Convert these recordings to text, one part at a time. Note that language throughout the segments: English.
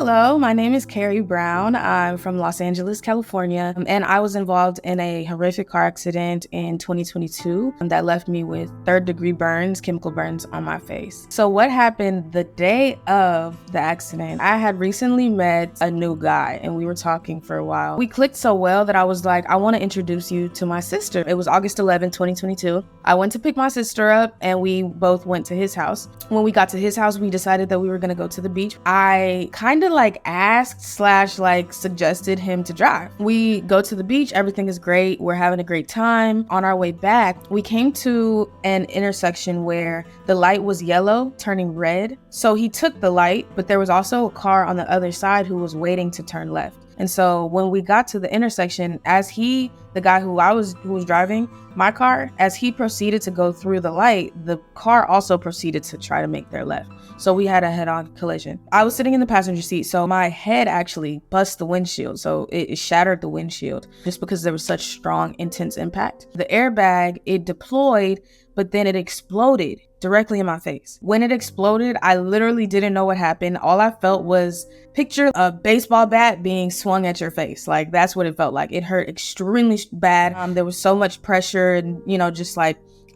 Hello, my name is Kari Brown. I'm from Los Angeles, California, and I was involved in a horrific car accident in 2022 that left me with third-degree burns, chemical burns on my face. So what happened the day of the accident? I had recently met a new guy and we were talking for a while. We clicked so well that I was like, I want to introduce you to my sister. It was August 11, 2022. I went to pick my sister up and we both went to his house. When we got to his house, we decided that we were going to go to the beach. I kind of asked / suggested him to drive. We go to the beach, everything is great, we're having a great time. On our way back, we came to an intersection where the light was yellow turning red. So he took the light, but there was also a car on the other side who was waiting to turn left. And so when we got to the intersection, the guy who was driving my car, as he proceeded to go through the light, the car also proceeded to try to make their left. So we had a head-on collision. I was sitting in the passenger seat, so my head actually bust the windshield. So it shattered the windshield just because there was such strong, intense impact. The airbag, it deployed, but then it exploded directly in my face. When it exploded, I literally didn't know what happened. All I felt was, picture a baseball bat being swung at your face. Like, that's what it felt like. It hurt extremely bad. There was so much pressure and,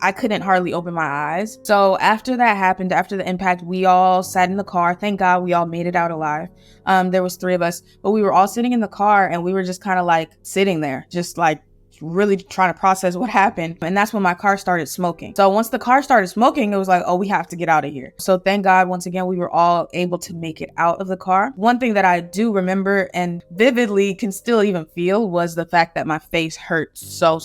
I couldn't hardly open my eyes. So after that happened, after the impact, we all sat in the car. Thank God we all made it out alive. There was 3 of us, but we were all sitting in the car and we were just kind of sitting there, just really trying to process what happened. And that's when my car started smoking. So once the car started smoking, it was like, oh, we have to get out of here. So thank God, once again, we were all able to make it out of the car. One thing that I do remember and vividly can still even feel was the fact that my face hurt so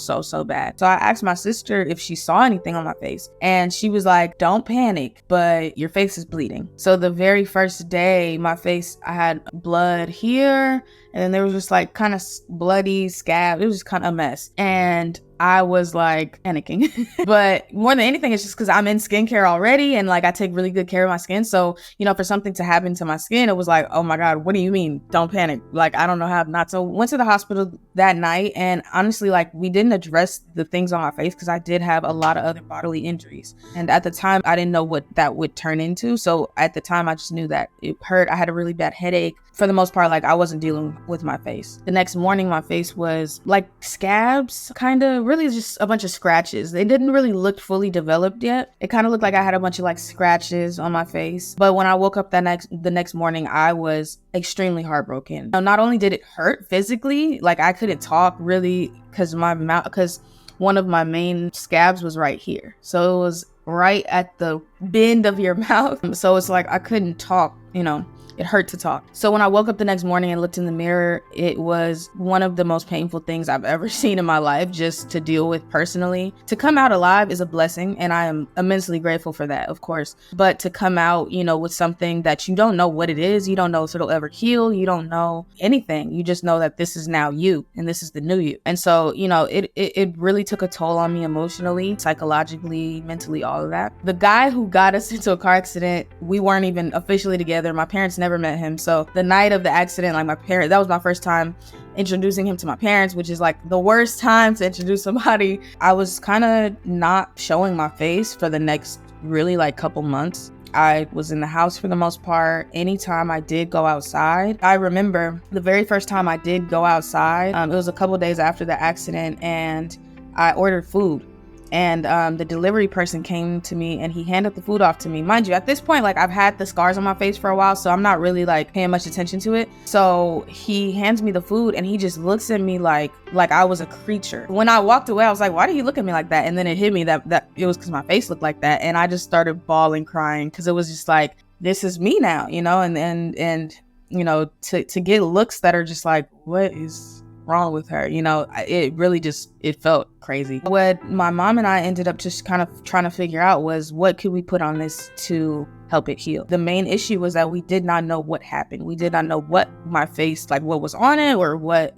bad. So I asked my sister if she saw anything on my face, and she was like, don't panic, but your face is bleeding. So the very first day, my face, I had blood here, and then there was just kind of bloody scab. It was just kind of a mess. And I was panicking. But more than anything, it's just because I'm in skincare already and I take really good care of my skin. So, for something to happen to my skin, it was like, oh my God, what do you mean? Don't panic. I don't know how not to. Went to the hospital that night, and honestly, we didn't address the things on my face because I did have a lot of other bodily injuries. And at the time, I didn't know what that would turn into. So at the time, I just knew that it hurt. I had a really bad headache. For the most part, I wasn't dealing with my face. The next morning, my face was scabs, kind of, really just a bunch of scratches. They didn't really look fully developed yet. It kind of looked like I had a bunch of scratches on my face. But when I woke up the next morning, I was extremely heartbroken. Now, not only did it hurt physically, I couldn't talk really because one of my main scabs was right here. So it was right at the bend of your mouth. So it's I couldn't talk, It hurt to talk. So when I woke up the next morning and looked in the mirror, it was one of the most painful things I've ever seen in my life just to deal with personally. To come out alive is a blessing, and I am immensely grateful for that, of course. But to come out, with something that you don't know what it is, you don't know if it'll ever heal, you don't know anything. You just know that this is now you and this is the new you. And so, it really took a toll on me emotionally, psychologically, mentally, all of that. The guy who got us into a car accident, we weren't even officially together. My parents never met him. So the night of the accident, that was my first time introducing him to my parents, which is the worst time to introduce somebody. I was kind of not showing my face for the next really couple months. I was in the house for the most part. Anytime I did go outside, I remember the very first time I did go outside, it was a couple days after the accident, and I ordered food. And the delivery person came to me and he handed the food off to me. Mind you, at this point, I've had the scars on my face for a while, so I'm not really paying much attention to it. So he hands me the food and he just looks at me like I was a creature. When I walked away, I was like, why did he look at me like that? And then it hit me that it was because my face looked like that. And I just started bawling, crying, because it was just this is me now, and to get looks that are just what is wrong with her? It really it felt crazy. What my mom and I ended up just kind of trying to figure out was, what could we put on this to help it heal? The main issue was that we did not know what happened. We did not know what my face, what was on it or what,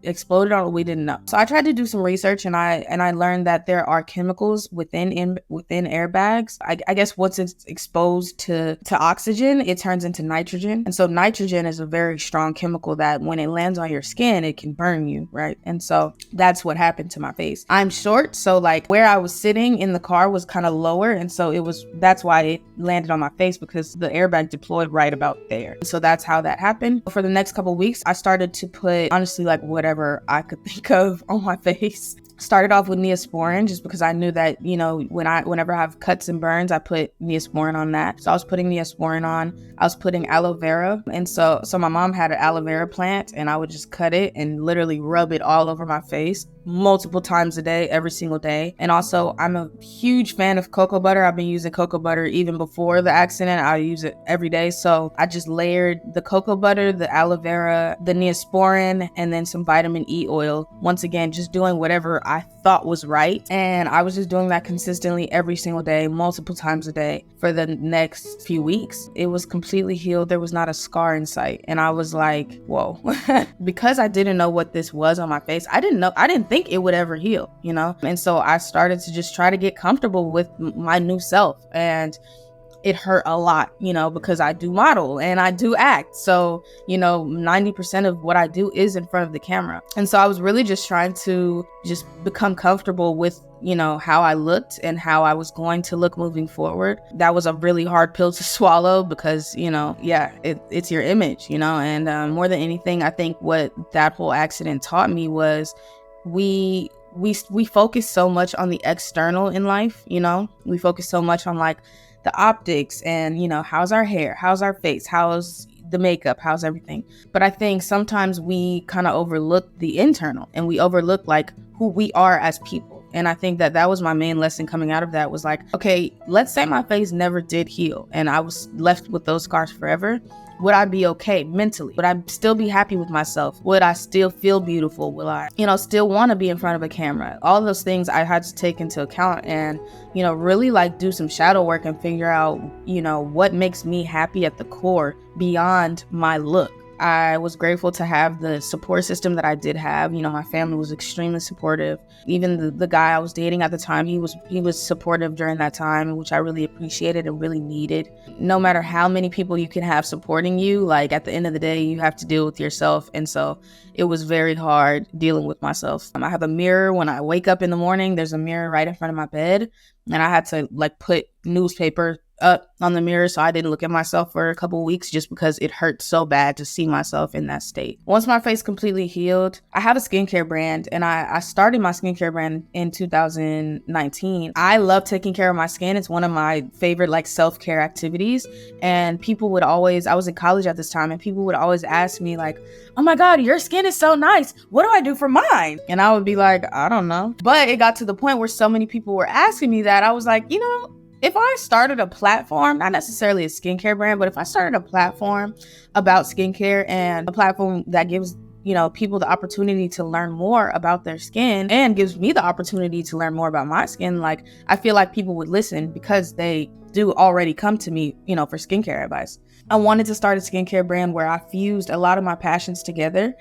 exploded on it. We didn't know. So I tried to do some research and I learned that there are chemicals within airbags. I guess once it's exposed to oxygen, it turns into nitrogen. And so nitrogen is a very strong chemical that when it lands on your skin, it can burn you, right? And so that's what happened to my face. I'm short, so where I was sitting in the car was kind of lower, and so that's why it landed on my face because the airbag deployed right about there. So that's how that happened. For the next couple of weeks, I started to put, honestly, like whatever I could think of on my face. Started off with Neosporin just because I knew that, whenever I have cuts and burns, I put Neosporin on that. So I was putting Neosporin on. I was putting aloe vera. And so my mom had an aloe vera plant, and I would just cut it and literally rub it all over my face multiple times a day, every single day. And also, I'm a huge fan of cocoa butter. I've been using cocoa butter even before the accident. I use it every day. So I just layered the cocoa butter, the aloe vera, the Neosporin, and then some vitamin E oil. Once again, just doing whatever I thought was right. And I was just doing that consistently every single day, multiple times a day for the next few weeks. It was completely healed. There was not a scar in sight. And I was like, whoa. Because I didn't know what this was on my face, I didn't think it would ever heal, And so I started to just try to get comfortable with my new self. And it hurt a lot, because I do model and I do act. So, 90% of what I do is in front of the camera. And so I was really just trying to just become comfortable with, how I looked and how I was going to look moving forward. That was a really hard pill to swallow because, it's your image, and more than anything, I think what that whole accident taught me was we focus so much on the external in life, we focus so much on like the optics and, how's our hair, how's our face, how's the makeup, how's everything. But I think sometimes we kind of overlook the internal and we overlook like who we are as people. And I think that was my main lesson coming out of that was like, okay, let's say my face never did heal and I was left with those scars forever. Would I be okay mentally? Would I still be happy with myself? Would I still feel beautiful? Will I, still want to be in front of a camera? All those things I had to take into account and, really like do some shadow work and figure out, what makes me happy at the core beyond my look. I was grateful to have the support system that I did have. My family was extremely supportive. Even the guy I was dating at the time, he was supportive during that time, which I really appreciated and really needed. No matter how many people you can have supporting you, like at the end of the day, you have to deal with yourself. And so it was very hard dealing with myself. I have a mirror when I wake up in the morning. There's a mirror right in front of my bed. And I had to like put newspaper up on the mirror so I didn't look at myself for a couple of weeks just because it hurt so bad to see myself in that state. Once my face completely healed, I have a skincare brand and I started my skincare brand in 2019. I love taking care of my skin. It's one of my favorite like self-care activities. And people would always, I was in college at this time, and people would always ask me like, oh my God, your skin is so nice. What do I do for mine? And I would be like, I don't know. But it got to the point where so many people were asking me that I was like, if I started a platform, not necessarily a skincare brand, but if I started a platform about skincare and a platform that gives, people the opportunity to learn more about their skin and gives me the opportunity to learn more about my skin, like I feel like people would listen because they do already come to me, for skincare advice. I wanted to start a skincare brand where I fused a lot of my passions together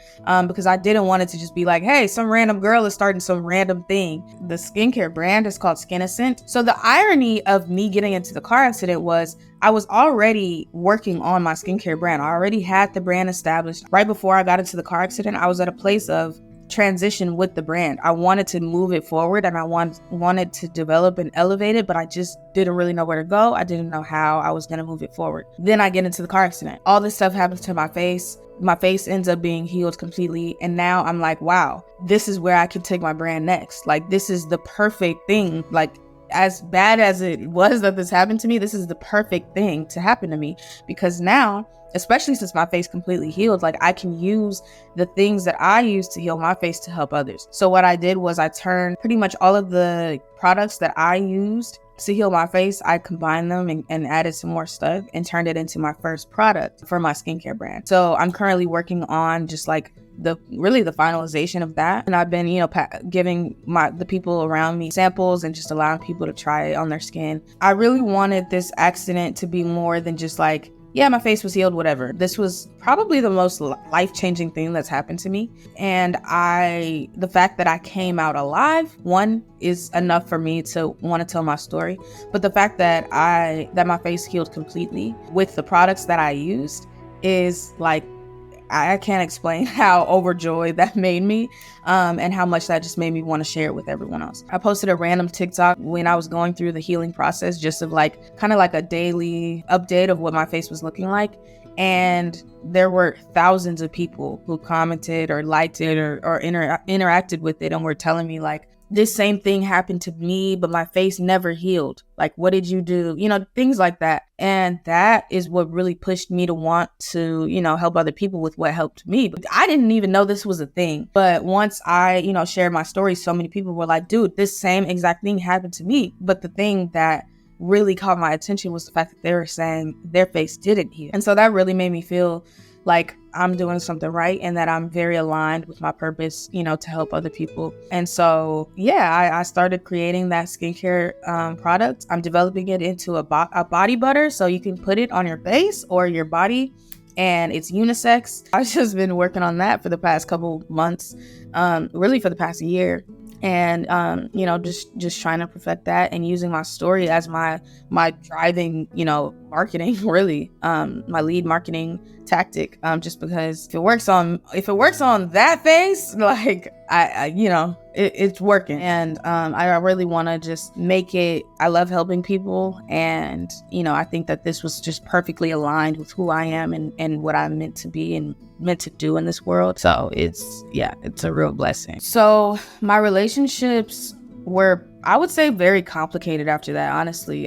because I didn't want it to just be like, hey, some random girl is starting some random thing. The skincare brand is called Skinnicent. So the irony of me getting into the car accident was I was already working on my skincare brand. I already had the brand established. Right before I got into the car accident, I was at a place of transition with the brand. I wanted to move it forward and I wanted to develop and elevate it, but I just didn't really know where to go. I didn't know how I was going to move it forward. Then I get into the car accident. All this stuff happens to my face. My face ends up being healed completely. And now I'm like, wow, this is where I can take my brand next. Like, this is the perfect thing. Like, as bad as it was that this happened to me, this is the perfect thing to happen to me because now, especially since my face completely healed, like I can use the things that I use to heal my face to help others. So what I did was I turned pretty much all of the products that I used to heal my face, I combined them and added some more stuff and turned it into my first product for my skincare brand. So I'm currently working on just like the finalization of that. And I've been, giving the people around me samples and just allowing people to try it on their skin. I really wanted this accident to be more than just like, yeah, my face was healed, whatever. This was probably the most life-changing thing that's happened to me. And the fact that I came out alive, one, is enough for me to want to tell my story. But the fact that my face healed completely with the products that I used is like I can't explain how overjoyed that made me, and how much that just made me want to share it with everyone else. I posted a random TikTok when I was going through the healing process, just of like kind of like a daily update of what my face was looking like. And there were thousands of people who commented or liked it or interacted with it and were telling me like, this same thing happened to me, but my face never healed. Like, what did you do? Things like that. And that is what really pushed me to want to, help other people with what helped me. But I didn't even know this was a thing. But once I, shared my story, so many people were like, dude, this same exact thing happened to me. But the thing that really caught my attention was the fact that they were saying their face didn't heal. And so that really made me feel like I'm doing something right and that I'm very aligned with my purpose, to help other people. And so, I started creating that skincare product. I'm developing it into a body butter so you can put it on your face or your body, and it's unisex. I've just been working on that for the past couple months, really for the past year. And, just trying to perfect that and using my story as my driving, marketing, really, my lead marketing tactic. Just because if it works on that face, like it's working. And, I really want to just make it, I love helping people. And, I think that this was just perfectly aligned with who I am and what I'm meant to be and meant to do in this world. So it's a real blessing. So my relationships were, I would say, very complicated after that, honestly.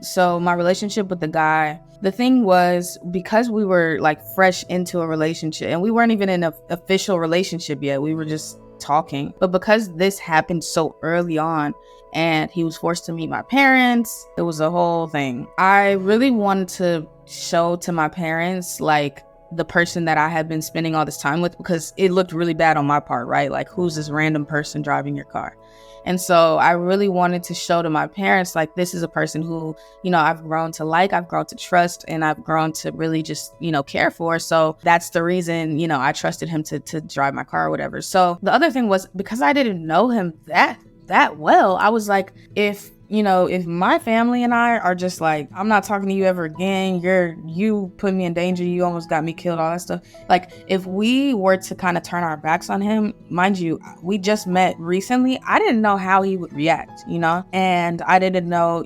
So my relationship with the guy, the thing was, because we were like fresh into a relationship and we weren't even in an official relationship yet, we were just talking. But because this happened so early on and he was forced to meet my parents, it was a whole thing. I really wanted to show to my parents like the person that I had been spending all this time with, because it looked really bad on my part, right? Like, who's this random person driving your car? And so I really wanted to show to my parents, like, this is a person who, I've grown to like, I've grown to trust, and I've grown to really just, care for. So that's the reason, I trusted him to drive my car or whatever. So the other thing was, because I didn't know him that well, I was like, if my family and I are just like, I'm not talking to you ever again, you put me in danger, you almost got me killed, all that stuff. Like, if we were to kind of turn our backs on him, mind you, we just met recently, I didn't know how he would react, and I didn't know,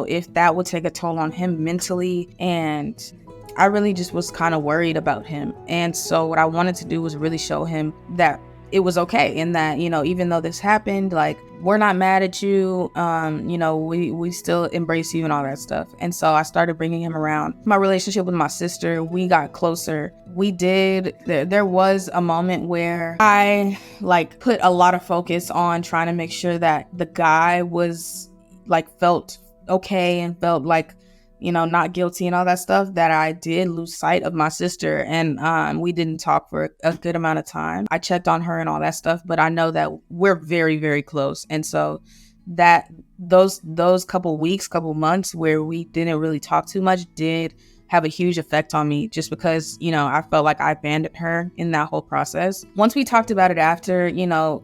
if that would take a toll on him mentally. And I really just was kind of worried about him. And so what I wanted to do was really show him that it was okay, and that, even though this happened, like, we're not mad at you, we still embrace you and all that stuff. And so I started bringing him around. My relationship with my sister, we got closer. There was a moment where I like put a lot of focus on trying to make sure that the guy was like, felt okay and felt like, not guilty and all that stuff, that I did lose sight of my sister. And we didn't talk for a good amount of time. I checked on her and all that stuff, but I know that we're very, very close. And so that those couple weeks, couple months where we didn't really talk too much did have a huge effect on me, just because, I felt like I abandoned her in that whole process. Once we talked about it after,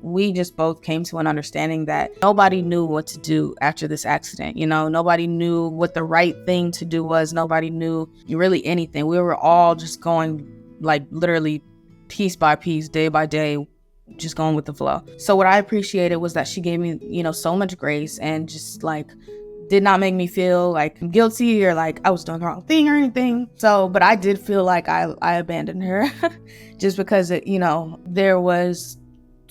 we just both came to an understanding that nobody knew what to do after this accident. Nobody knew what the right thing to do was. Nobody knew really anything. We were all just going, like, literally piece by piece, day by day, just going with the flow. So what I appreciated was that she gave me, so much grace, and just like did not make me feel like guilty or like I was doing the wrong thing or anything. So, but I did feel like I abandoned her just because it was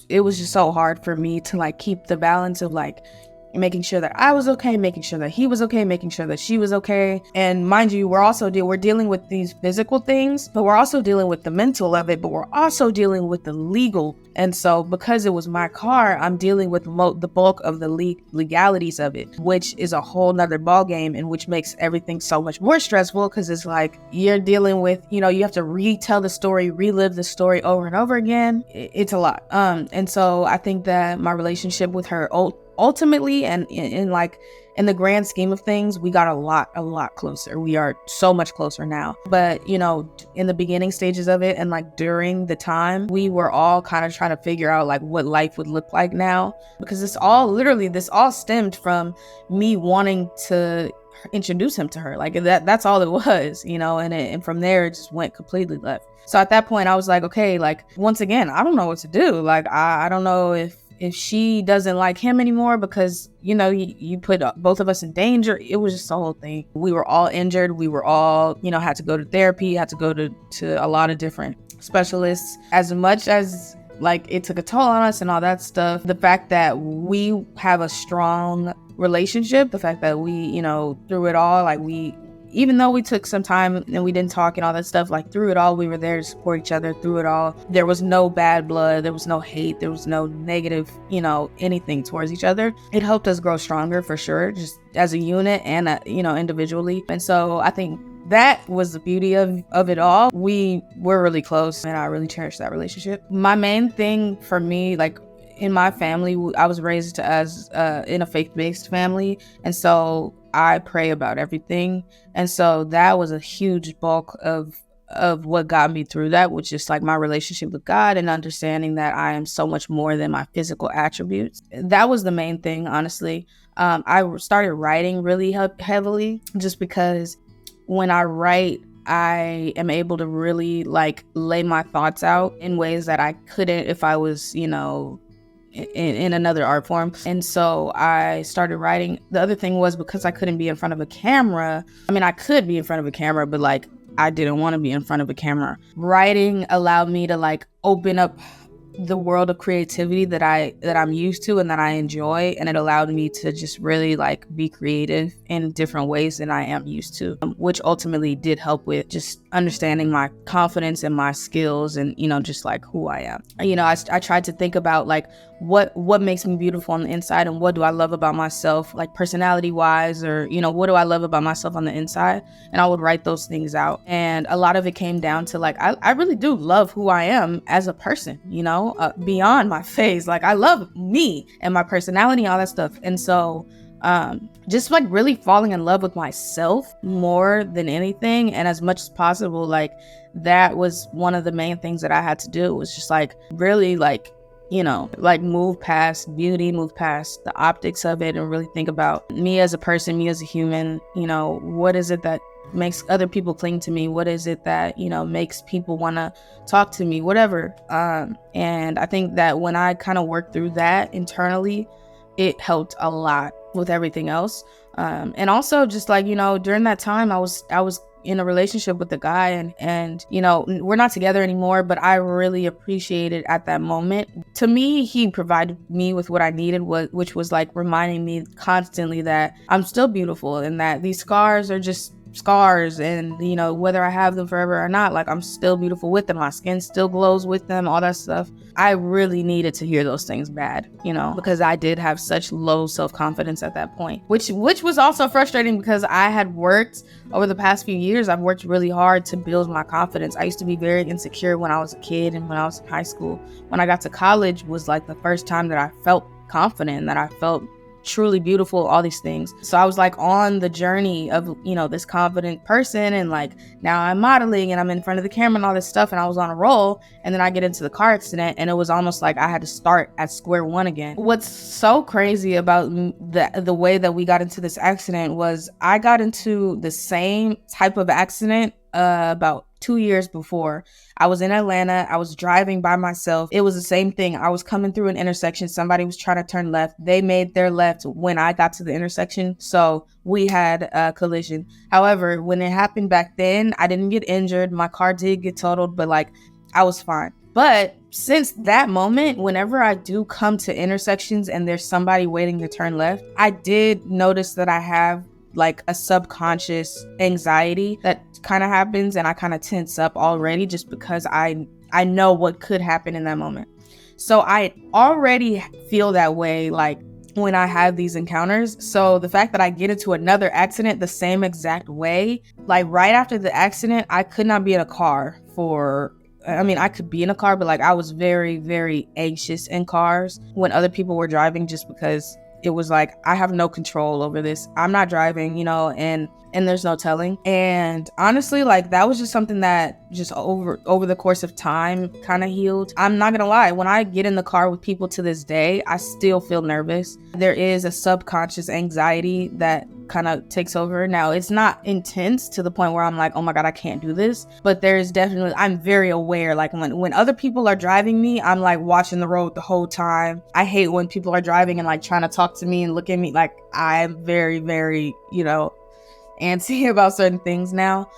just so hard for me to like keep the balance of like making sure that I was okay, making sure that he was okay, making sure that she was okay. And mind you, we're dealing with these physical things, but we're also dealing with the mental of it, but we're also dealing with the legal. And so because it was my car, I'm dealing with the bulk of the legalities of it, which is a whole nother ball game, and which makes everything so much more stressful, because it's like you're dealing with, you have to retell the story, relive the story over and over again. It's a lot. And so I think that my relationship with her ultimately, and in the grand scheme of things, we got a lot closer. We are so much closer now. But, in the beginning stages of it and like during the time, we were all kind of trying to figure out like what life would look like now, because this all stemmed from me wanting introduce him to her. Like that's all it was, and from there it just went completely left. So at that point I was like, okay, like once again, I don't know what to do. Like I don't know if she doesn't like him anymore because, you put both of us in danger. It was just the whole thing. We were all injured. We were all, had to go to therapy, had to go to a lot of different specialists. As much as like it took a toll on us and all that stuff, the fact that we have a strong relationship, the fact that we, through it all, like even though we took some time and we didn't talk and all that stuff, like through it all, we were there to support each other through it all. There was no bad blood. There was no hate. There was no negative, anything towards each other. It helped us grow stronger for sure, just as a unit and, individually. And so I think that was the beauty of it all. We were really close and I really cherished that relationship. My main thing for me, like in my family, I was raised as in a faith-based family. And so I pray about everything. And so that was a huge bulk of what got me through that, which is like my relationship with God and understanding that I am so much more than my physical attributes. That was the main thing, honestly. I started writing really heavily just because when I write, I am able to really like lay my thoughts out in ways that I couldn't if I was, in another art form. And so I started writing. The other thing was because I couldn't be in front of a camera. I mean, I could be in front of a camera, but like I didn't want to be in front of a camera. Writing allowed me to like open up the world of creativity that I'm used to and that I enjoy, and it allowed me to just really like be creative in different ways than I am used to, which ultimately did help with just understanding my confidence and my skills and just like who I am. I tried to think about like what makes me beautiful on the inside and what do I love about myself, like personality wise, or what do I love about myself on the inside, and I would write those things out. And a lot of it came down to like I really do love who I am as a person, beyond my face. Like I love me and my personality and all that stuff. And so just like really falling in love with myself more than anything, and as much as possible, like that was one of the main things that I had to do, was just like really like like move past beauty, move past the optics of it, and really think about me as a person, me as a human. What is it that makes other people cling to me? What is it that makes people want to talk to me, whatever. And I think that when I kind of worked through that internally, it helped a lot with everything else. And also just like during that time I was in a relationship with a guy, and we're not together anymore, but I really appreciated at that moment. To me, he provided me with what I needed, which was like reminding me constantly that I'm still beautiful and that these scars are just scars, and whether I have them forever or not, like I'm still beautiful with them. My skin still glows with them, all that stuff. I really needed to hear those things bad, because I did have such low self-confidence at that point, which was also frustrating because I had worked over the past few years. I've worked really hard to build my confidence. I used to be very insecure when I was a kid and when I was in high school. When I got to college was like the first time that I felt confident, that I felt truly beautiful, all these things. So I was like on the journey of this confident person, and like now I'm modeling and I'm in front of the camera and all this stuff, and I was on a roll, and then I get into the car accident, and it was almost like I had to start at square one again. What's so crazy about the way that we got into this accident was I got into the same type of accident about 2 years before. I was in Atlanta. I was driving by myself. It was the same thing. I was coming through an intersection. Somebody was trying to turn left. They made their left when I got to the intersection. So we had a collision. However, when it happened back then, I didn't get injured. My car did get totaled, but like I was fine. But since that moment, whenever I do come to intersections and there's somebody waiting to turn left, I did notice that I have like a subconscious anxiety that kind of happens, and I kind of tense up already just because I know what could happen in that moment. So I already feel that way like when I have these encounters. So the fact that I get into another accident the same exact way, like right after the accident, I could not be in a car I could be in a car, but like I was very, very anxious in cars when other people were driving, just because it was like, I have no control over this. I'm not driving, and there's no telling. And honestly, like that was just something that just over the course of time kind of healed. I'm not gonna lie, when I get in the car with people to this day, I still feel nervous. There is a subconscious anxiety that kind of takes over. Now, it's not intense to the point where I'm like, oh my God, I can't do this. But there's definitely, I'm very aware. Like when other people are driving me, I'm like watching the road the whole time. I hate when people are driving and like trying to talk to me and look at me. Like I'm very, very, antsy about certain things now.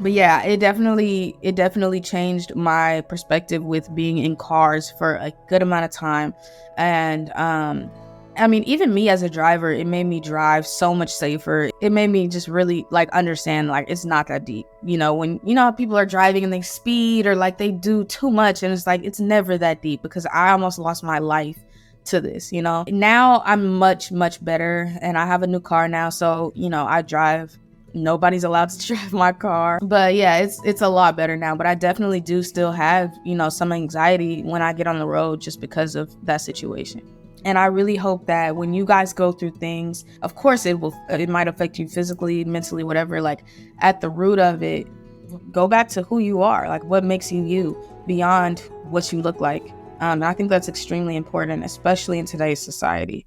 But yeah, it definitely changed my perspective with being in cars for a good amount of time. And I mean, even me as a driver, it made me drive so much safer. It made me just really like understand like it's not that deep. When how people are driving and they speed or like they do too much, and it's like it's never that deep, because I almost lost my life to this. Now I'm much better, and I have a new car now, so I drive. Nobody's allowed to drive my car. But yeah, it's a lot better now. But I definitely do still have, some anxiety when I get on the road just because of that situation. And I really hope that when you guys go through things, of course it might affect you physically, mentally, whatever, like at the root of it, go back to who you are, like what makes you you beyond what you look like. I think that's extremely important, especially in today's society.